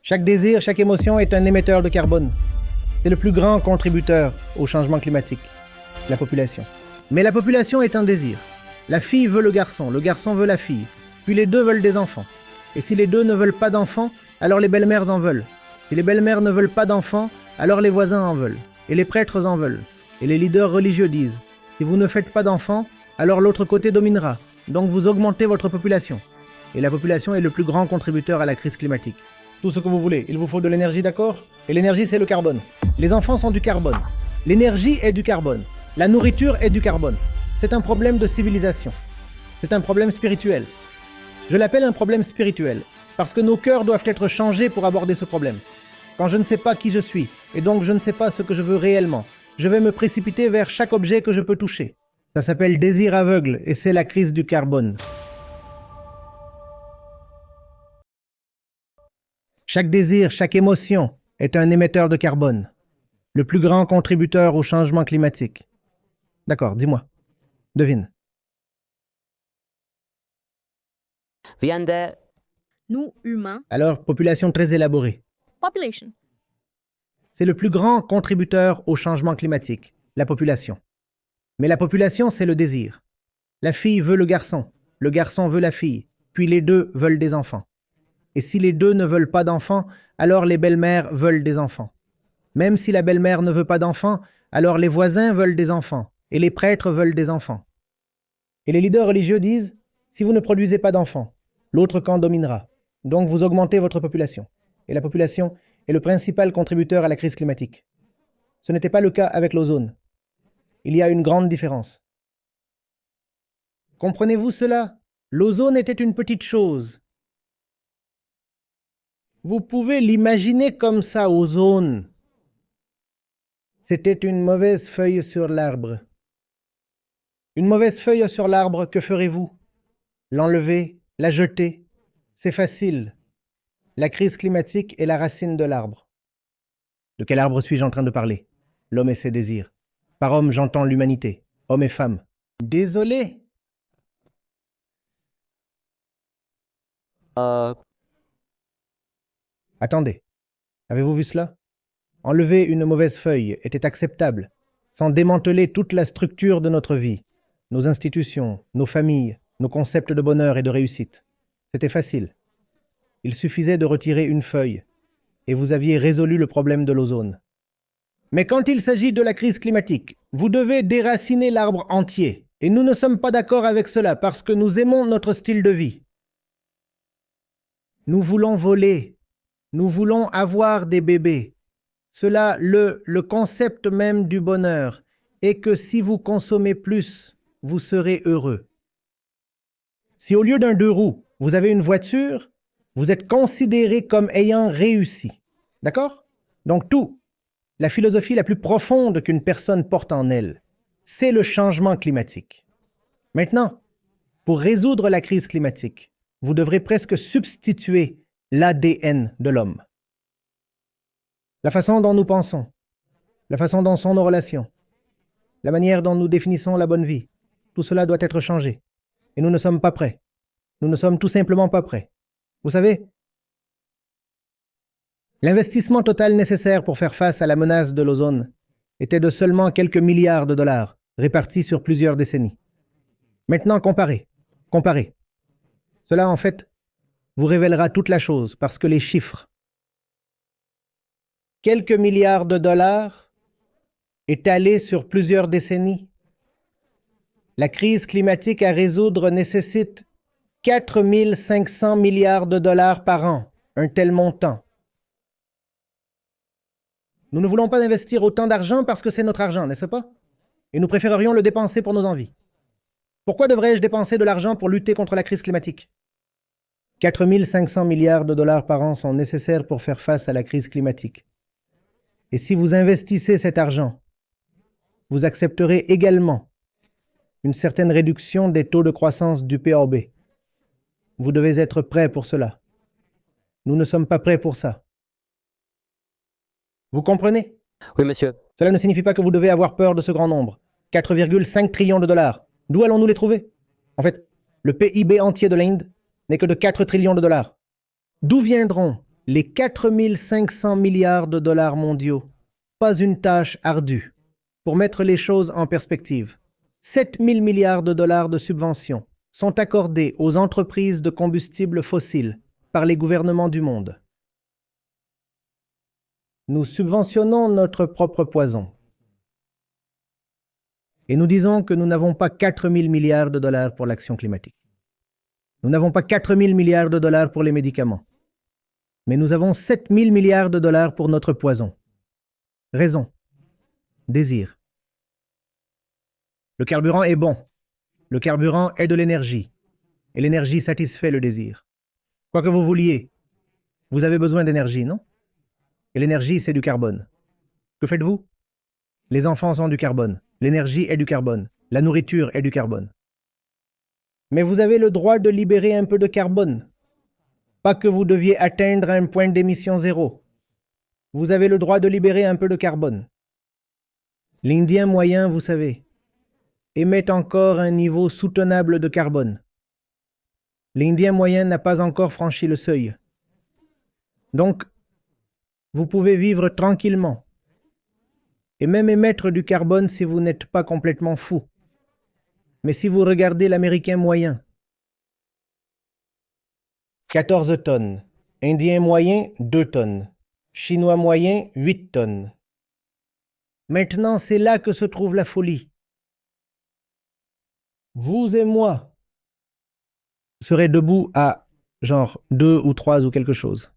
Chaque désir, chaque émotion est un émetteur de carbone. C'est le plus grand contributeur au changement climatique, la population. Mais la population est un désir. La fille veut le garçon veut la fille, puis les deux veulent des enfants. Et si les deux ne veulent pas d'enfants, alors les belles-mères en veulent. Si les belles-mères ne veulent pas d'enfants, alors les voisins en veulent. Et les prêtres en veulent. Et les leaders religieux disent, si vous ne faites pas d'enfants, alors l'autre côté dominera. Donc vous augmentez votre population. Et la population est le plus grand contributeur à la crise climatique. Tout ce que vous voulez, il vous faut de l'énergie, d'accord? Et l'énergie, c'est le carbone. Les enfants sont du carbone. L'énergie est du carbone. La nourriture est du carbone. C'est un problème de civilisation. C'est un problème spirituel. Je l'appelle un problème spirituel, parce que nos cœurs doivent être changés pour aborder ce problème. Quand je ne sais pas qui je suis, et donc je ne sais pas ce que je veux réellement, je vais me précipiter vers chaque objet que je peux toucher. Ça s'appelle désir aveugle, et c'est la crise du carbone. Chaque désir, chaque émotion est un émetteur de carbone, le plus grand contributeur au changement climatique. D'accord, dis-moi. Devine. Nous, humains, Alors, population très élaborée. population. C'est le plus grand contributeur au changement climatique, la population. Mais la population, c'est le désir. La fille veut le garçon veut la fille, puis les deux veulent des enfants. Et si les deux ne veulent pas d'enfants, alors les belles-mères veulent des enfants. Même si la belle-mère ne veut pas d'enfants, alors les voisins veulent des enfants, et les prêtres veulent des enfants. Et les leaders religieux disent, si vous ne produisez pas d'enfants, l'autre camp dominera. Donc vous augmentez votre population. Et la population est le principal contributeur à la crise climatique. Ce n'était pas le cas avec l'ozone. Il y a une grande différence. Comprenez-vous cela? L'ozone était une petite chose. Vous pouvez l'imaginer comme ça, ozone. C'était une mauvaise feuille sur l'arbre. Une mauvaise feuille sur l'arbre, que ferez-vous? L'enlever? La jeter? C'est facile. La crise climatique est la racine de l'arbre. De quel arbre suis-je en train de parler? L'homme et ses désirs. Par homme, j'entends l'humanité, hommes et femmes. Désolé. Attendez. Avez-vous vu cela? Enlever une mauvaise feuille était acceptable, sans démanteler toute la structure de notre vie, nos institutions, nos familles, nos concepts de bonheur et de réussite. C'était facile. Il suffisait de retirer une feuille, et vous aviez résolu le problème de l'ozone. Mais quand il s'agit de la crise climatique, vous devez déraciner l'arbre entier. Et nous ne sommes pas d'accord avec cela parce que nous aimons notre style de vie. Nous voulons voler. Nous voulons avoir des bébés. Cela, le concept même du bonheur est que si vous consommez plus, vous serez heureux. Si au lieu d'un 2 roues, vous avez une voiture, vous êtes considéré comme ayant réussi. D'accord? Donc tout. La philosophie la plus profonde qu'une personne porte en elle, c'est le changement climatique. Maintenant, pour résoudre la crise climatique, vous devrez presque substituer l'ADN de l'homme. La façon dont nous pensons, la façon dont sont nos relations, la manière dont nous définissons la bonne vie, tout cela doit être changé. Et nous ne sommes pas prêts. Nous ne sommes tout simplement pas prêts. Vous savez, l'investissement total nécessaire pour faire face à la menace de l'ozone était de seulement quelques milliards de dollars, répartis sur plusieurs décennies. Maintenant, comparez. Cela, en fait, vous révélera toute la chose, parce que les chiffres. Quelques milliards de dollars étalés sur plusieurs décennies. La crise climatique à résoudre nécessite 4 500 milliards de dollars par an, un tel montant. Nous ne voulons pas investir autant d'argent parce que c'est notre argent, n'est-ce pas? Et nous préférerions le dépenser pour nos envies. Pourquoi devrais-je dépenser de l'argent pour lutter contre la crise climatique? 4 500 milliards de dollars par an sont nécessaires pour faire face à la crise climatique. Et si vous investissez cet argent, vous accepterez également une certaine réduction des taux de croissance du PAB. Vous devez être prêt pour cela. Nous ne sommes pas prêts pour ça. Vous comprenez? Oui, monsieur. Cela ne signifie pas que vous devez avoir peur de ce grand nombre. 4,5 trillions de dollars. D'où allons-nous les trouver? En fait, le PIB entier de l'Inde n'est que de 4 trillions de dollars. D'où viendront Les 4500 milliards de dollars mondiaux, pas une tâche ardue. Pour mettre les choses en perspective, 7000 milliards de dollars de subventions sont accordés aux entreprises de combustibles fossiles par les gouvernements du monde. Nous subventionnons notre propre poison. Et nous disons que nous n'avons pas 4000 milliards de dollars pour l'action climatique. Nous n'avons pas 4000 milliards de dollars pour les médicaments. Mais nous avons 7000 milliards de dollars pour notre poison. Raison. Désir. Le carburant est bon. Le carburant est de l'énergie. Et l'énergie satisfait le désir. Quoi que vous vouliez, vous avez besoin d'énergie, non? Et l'énergie, c'est du carbone. Que faites-vous? Les enfants sont du carbone. L'énergie est du carbone. La nourriture est du carbone. Mais vous avez le droit de libérer un peu de carbone. Pas que vous deviez atteindre un point d'émission zéro. Vous avez le droit de libérer un peu de carbone. L'Indien moyen, vous savez, émet encore un niveau soutenable de carbone. L'Indien moyen n'a pas encore franchi le seuil. Donc, vous pouvez vivre tranquillement et même émettre du carbone si vous n'êtes pas complètement fou. Mais si vous regardez l'Américain moyen, 14 tonnes, Indien moyen, 2 tonnes, Chinois moyen, 8 tonnes. Maintenant, c'est là que se trouve la folie. Vous et moi seraient debout à, genre, 2 ou 3 ou quelque chose.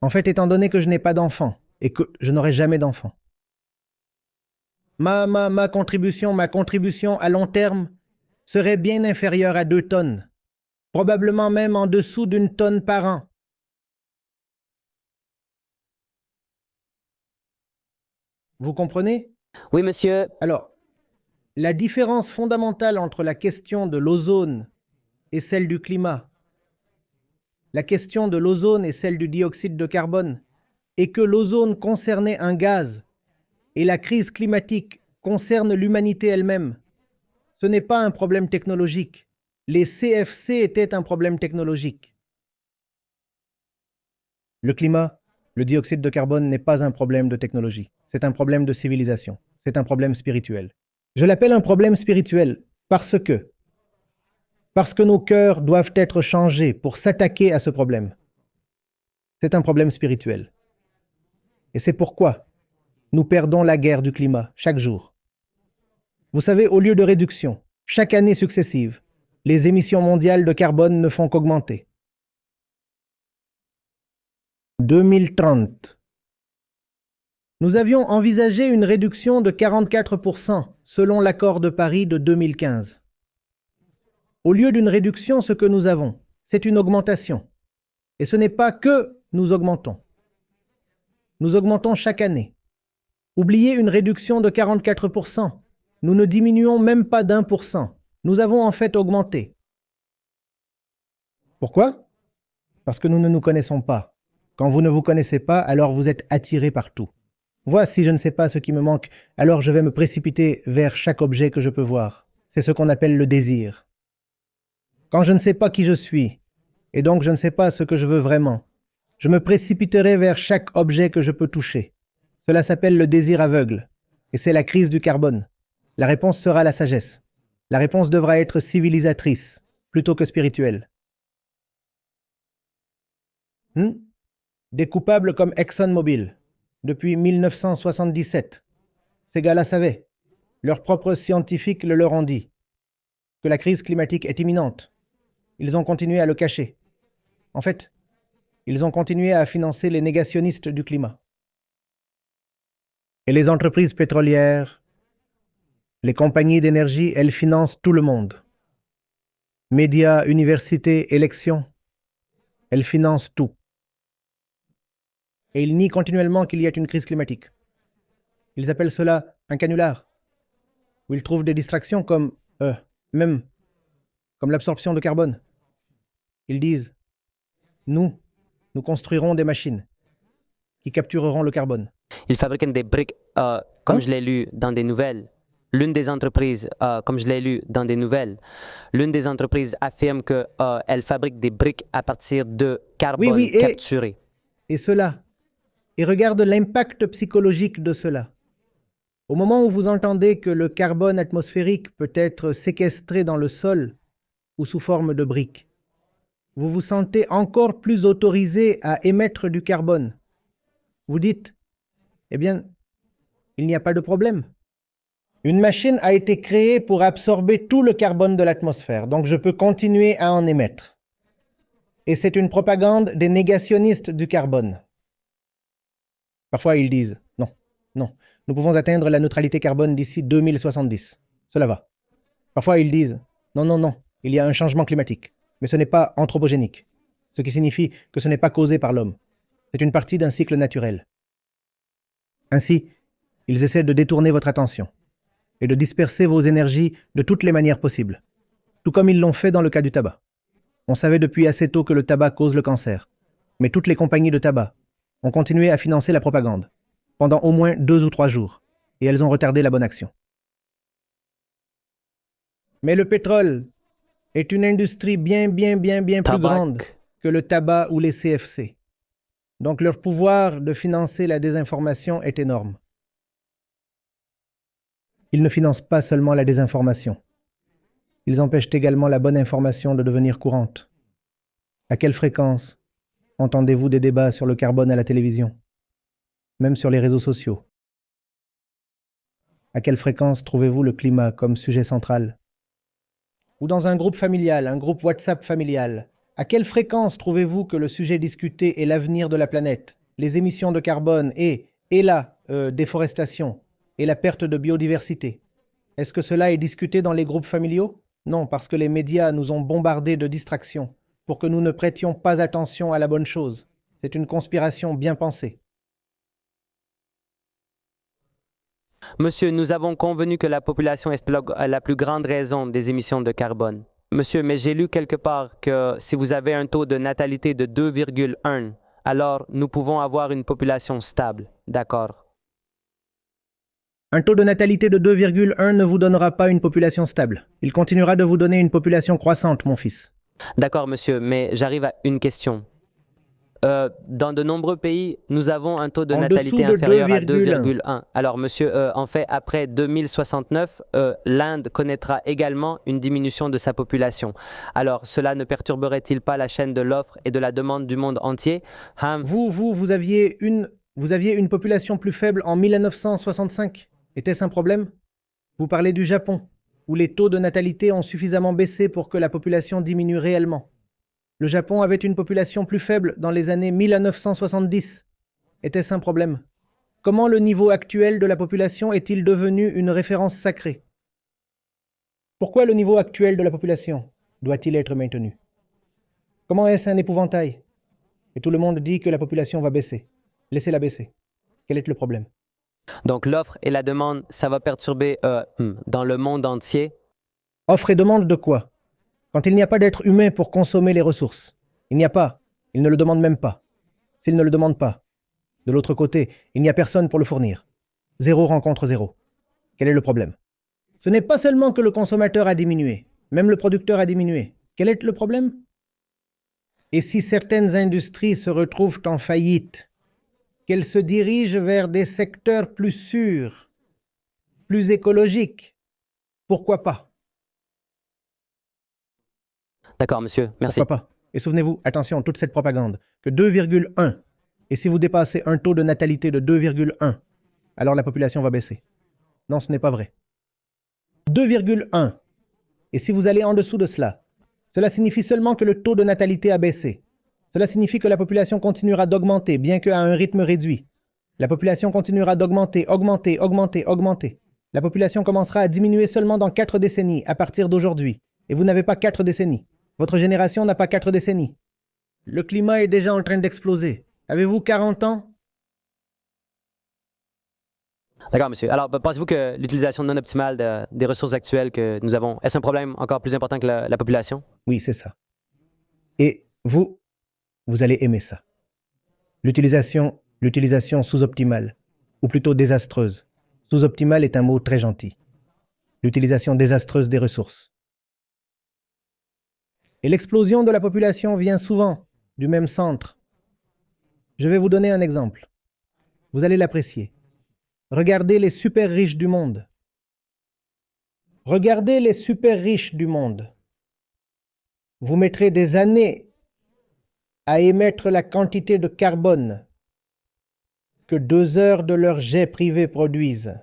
En fait, étant donné que je n'ai pas d'enfant et que je n'aurai jamais d'enfant, ma contribution à long terme serait bien inférieure à 2 tonnes, probablement même en dessous d'1 tonne par an. Vous comprenez? Oui, monsieur. Alors, la différence fondamentale entre la question de l'ozone et celle du climat, la question de l'ozone et celle du dioxyde de carbone, est que l'ozone concernait un gaz et la crise climatique concerne l'humanité elle-même. Ce n'est pas un problème technologique. Les CFC étaient un problème technologique. Le climat, le dioxyde de carbone n'est pas un problème de technologie. C'est un problème de civilisation. C'est un problème spirituel. Je l'appelle un problème spirituel parce que nos cœurs doivent être changés pour s'attaquer à ce problème. C'est un problème spirituel. Et c'est pourquoi nous perdons la guerre du climat chaque jour. Vous savez, au lieu de réduction, chaque année successive, les émissions mondiales de carbone ne font qu'augmenter. 2030. Nous avions envisagé une réduction de 44% selon l'accord de Paris de 2015. Au lieu d'une réduction, ce que nous avons, c'est une augmentation. Et ce n'est pas que nous augmentons. Nous augmentons chaque année. Oubliez une réduction de 44%. Nous ne diminuons même pas d'1%. Nous avons en fait augmenté. Pourquoi? Parce que nous ne nous connaissons pas. Quand vous ne vous connaissez pas, alors vous êtes attiré par tout. Si je ne sais pas ce qui me manque, alors je vais me précipiter vers chaque objet que je peux voir. C'est ce qu'on appelle le désir. Quand je ne sais pas qui je suis, et donc je ne sais pas ce que je veux vraiment, je me précipiterai vers chaque objet que je peux toucher. Cela s'appelle le désir aveugle, et c'est la crise du carbone. La réponse sera la sagesse. La réponse devra être civilisatrice, plutôt que spirituelle. Des coupables comme ExxonMobil, depuis 1977. Ces gars-là savaient, leurs propres scientifiques le leur ont dit, que la crise climatique est imminente. Ils ont continué à le cacher. En fait, ils ont continué à financer les négationnistes du climat. Et les entreprises pétrolières, les compagnies d'énergie, elles financent tout le monde. Médias, universités, élections, elles financent tout. Et ils nient continuellement qu'il y ait une crise climatique. Ils appellent cela un canular, où ils trouvent des distractions comme l'absorption de carbone. Ils disent, nous construirons des machines qui captureront le carbone. Ils fabriquent des briques, comme je l'ai lu dans des nouvelles. L'une des entreprises, l'une des entreprises affirme qu'elle fabrique des briques à partir de carbone capturé. et cela, et regarde l'impact psychologique de cela. Au moment où vous entendez que le carbone atmosphérique peut être séquestré dans le sol ou sous forme de briques, vous vous sentez encore plus autorisé à émettre du carbone. Vous dites, eh bien, il n'y a pas de problème. Une machine a été créée pour absorber tout le carbone de l'atmosphère, donc je peux continuer à en émettre. Et c'est une propagande des négationnistes du carbone. Parfois, ils disent, non, non, nous pouvons atteindre la neutralité carbone d'ici 2070. Cela va. Parfois, ils disent, non, non, non, il y a un changement climatique, mais ce n'est pas anthropogénique, ce qui signifie que ce n'est pas causé par l'homme. C'est une partie d'un cycle naturel. Ainsi, ils essaient de détourner votre attention et de disperser vos énergies de toutes les manières possibles, tout comme ils l'ont fait dans le cas du tabac. On savait depuis assez tôt que le tabac cause le cancer, mais toutes les compagnies de tabac ont continué à financer la propagande pendant au moins 2 ou 3 jours, et elles ont retardé la bonne action. Mais le pétrole est une industrie bien plus grande que le tabac ou les CFC. Donc leur pouvoir de financer la désinformation est énorme. Ils ne financent pas seulement la désinformation. Ils empêchent également la bonne information de devenir courante. À quelle fréquence entendez-vous des débats sur le carbone à la télévision, même sur les réseaux sociaux? À quelle fréquence trouvez-vous le climat comme sujet central? Ou dans un groupe familial, un groupe WhatsApp familial, à quelle fréquence trouvez-vous que le sujet discuté est l'avenir de la planète, les émissions de carbone et la déforestation et la perte de biodiversité? Est-ce que cela est discuté dans les groupes familiaux? Non, parce que les médias nous ont bombardés de distractions pour que nous ne prêtions pas attention à la bonne chose. C'est une conspiration bien pensée. Monsieur, nous avons convenu que la population est la plus grande raison des émissions de carbone. Monsieur, mais j'ai lu quelque part que si vous avez un taux de natalité de 2,1, alors nous pouvons avoir une population stable. D'accord. Un taux de natalité de 2,1 ne vous donnera pas une population stable. Il continuera de vous donner une population croissante, mon fils. D'accord, monsieur, mais j'arrive à une question. Dans de nombreux pays, nous avons un taux de natalité inférieur à 2,1. Alors, monsieur, en fait, après 2069, l'Inde connaîtra également une diminution de sa population. Alors, cela ne perturberait-il pas la chaîne de l'offre et de la demande du monde entier? Vous aviez une population plus faible en 1965. Était-ce un problème? Vous parlez du Japon, où les taux de natalité ont suffisamment baissé pour que la population diminue réellement. Le Japon avait une population plus faible dans les années 1970. Était-ce un problème? Comment le niveau actuel de la population est-il devenu une référence sacrée? Pourquoi le niveau actuel de la population doit-il être maintenu? Comment est-ce un épouvantail? Et tout le monde dit que la population va baisser. Laissez-la baisser. Quel est le problème? Donc l'offre et la demande, ça va perturber dans le monde entier? Offre et demande de quoi? Quand il n'y a pas d'être humain pour consommer les ressources, il n'y a pas, il ne le demande même pas. S'il ne le demande pas, de l'autre côté, il n'y a personne pour le fournir. Zéro rencontre zéro. Quel est le problème? Ce n'est pas seulement que le consommateur a diminué, même le producteur a diminué. Quel est le problème? Et si certaines industries se retrouvent en faillite, qu'elles se dirigent vers des secteurs plus sûrs, plus écologiques, pourquoi pas? D'accord, monsieur. Merci. Pourquoi pas? Et souvenez-vous, attention, toute cette propagande, que 2,1, et si vous dépassez un taux de natalité de 2,1, alors la population va baisser. Non, ce n'est pas vrai. 2,1, et si vous allez en dessous de cela, cela signifie seulement que le taux de natalité a baissé. Cela signifie que la population continuera d'augmenter, bien qu'à un rythme réduit. La population continuera d'augmenter, augmenter. La population commencera à diminuer seulement dans 4 décennies, à partir d'aujourd'hui. Et vous n'avez pas 4 décennies. Votre génération n'a pas 4 décennies. Le climat est déjà en train d'exploser. Avez-vous 40 ans? D'accord, monsieur. Alors, pensez-vous que l'utilisation non optimale des ressources actuelles que nous avons, est-ce un problème encore plus important que la population? Oui, c'est ça. Et vous allez aimer ça. L'utilisation sous-optimale, ou plutôt désastreuse. Sous-optimale est un mot très gentil. L'utilisation désastreuse des ressources. Et l'explosion de la population vient souvent du même centre, Je vais vous donner un exemple. Vous allez l'apprécier. Regardez les super riches du monde. Regardez les super riches du monde. Vous mettrez des années à émettre la quantité de carbone que 2 heures de leur jet privé produisent.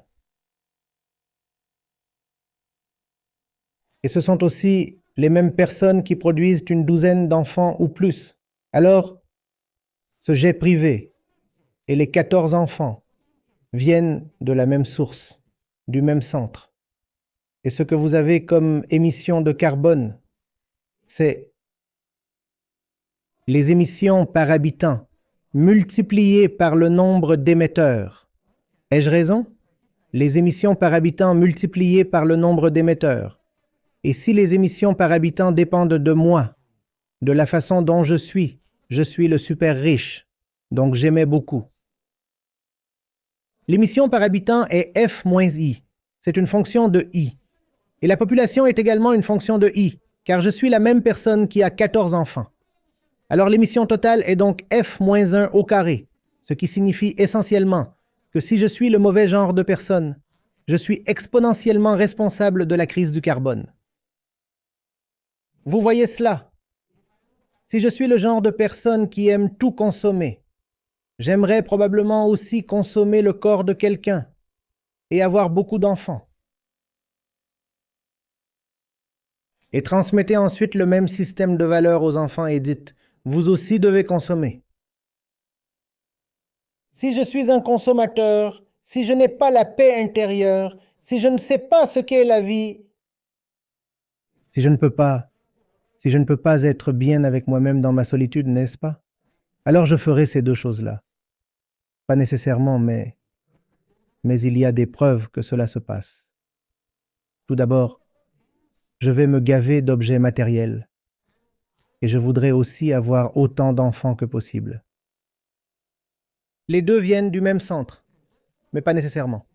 Et ce sont aussi les mêmes personnes qui produisent une douzaine d'enfants ou plus. Alors, ce jet privé et les 14 enfants viennent de la même source, du même centre. Et ce que vous avez comme émission de carbone, c'est les émissions par habitant multipliées par le nombre d'émetteurs. Ai-je raison? Les émissions par habitant multipliées par le nombre d'émetteurs. Et si les émissions par habitant dépendent de moi, de la façon dont je suis le super riche, donc j'émets beaucoup. L'émission par habitant est F moins I. C'est une fonction de I. Et la population est également une fonction de I, car je suis la même personne qui a 14 enfants. Alors l'émission totale est donc F moins 1 au carré, ce qui signifie essentiellement que si je suis le mauvais genre de personne, je suis exponentiellement responsable de la crise du carbone. Vous voyez cela? Si je suis le genre de personne qui aime tout consommer, j'aimerais probablement aussi consommer le corps de quelqu'un et avoir beaucoup d'enfants. Et transmettez ensuite le même système de valeurs aux enfants et dites, vous aussi devez consommer. Si je suis un consommateur, si je n'ai pas la paix intérieure, si je ne sais pas ce qu'est la vie, si je ne peux pas être bien avec moi-même dans ma solitude, n'est-ce pas? Alors je ferai ces deux choses-là. Pas nécessairement, mais il y a des preuves que cela se passe. Tout d'abord, je vais me gaver d'objets matériels et je voudrais aussi avoir autant d'enfants que possible. Les deux viennent du même centre, mais pas nécessairement.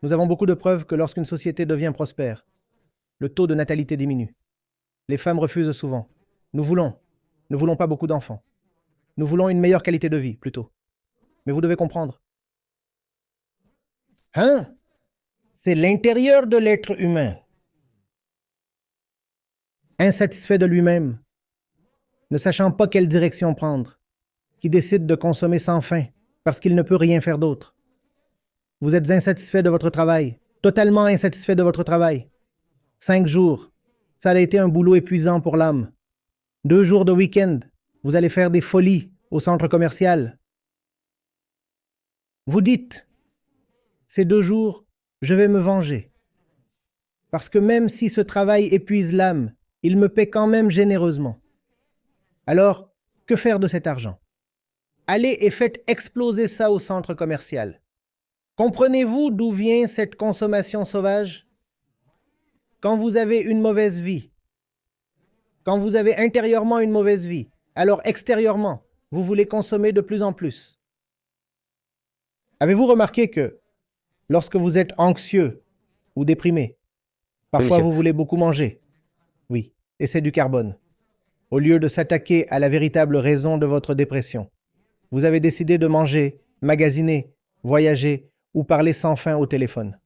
Nous avons beaucoup de preuves que lorsqu'une société devient prospère, le taux de natalité diminue. Les femmes refusent souvent. Nous ne voulons pas beaucoup d'enfants. Nous voulons une meilleure qualité de vie, plutôt. Mais vous devez comprendre. C'est l'intérieur de l'être humain. Insatisfait de lui-même, ne sachant pas quelle direction prendre, qui décide de consommer sans fin parce qu'il ne peut rien faire d'autre. Vous êtes insatisfait de votre travail, totalement insatisfait de votre travail. 5 jours, ça a été un boulot épuisant pour l'âme. 2 jours de week-end, vous allez faire des folies au centre commercial. Vous dites, ces 2 jours, je vais me venger. Parce que même si ce travail épuise l'âme, il me paie quand même généreusement. Alors, que faire de cet argent? Allez et faites exploser ça au centre commercial. Comprenez-vous d'où vient cette consommation sauvage? Quand vous avez une mauvaise vie, quand vous avez intérieurement une mauvaise vie, alors extérieurement, vous voulez consommer de plus en plus. Avez-vous remarqué que lorsque vous êtes anxieux ou déprimé, parfois vous voulez beaucoup manger? Oui, et c'est du carbone. Au lieu de s'attaquer à la véritable raison de votre dépression, vous avez décidé de manger, magasiner, voyager ou parler sans fin au téléphone.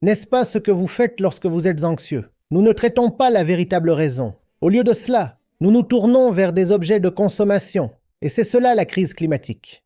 N'est-ce pas ce que vous faites lorsque vous êtes anxieux? Nous ne traitons pas la véritable raison. Au lieu de cela, nous nous tournons vers des objets de consommation. Et c'est cela la crise climatique.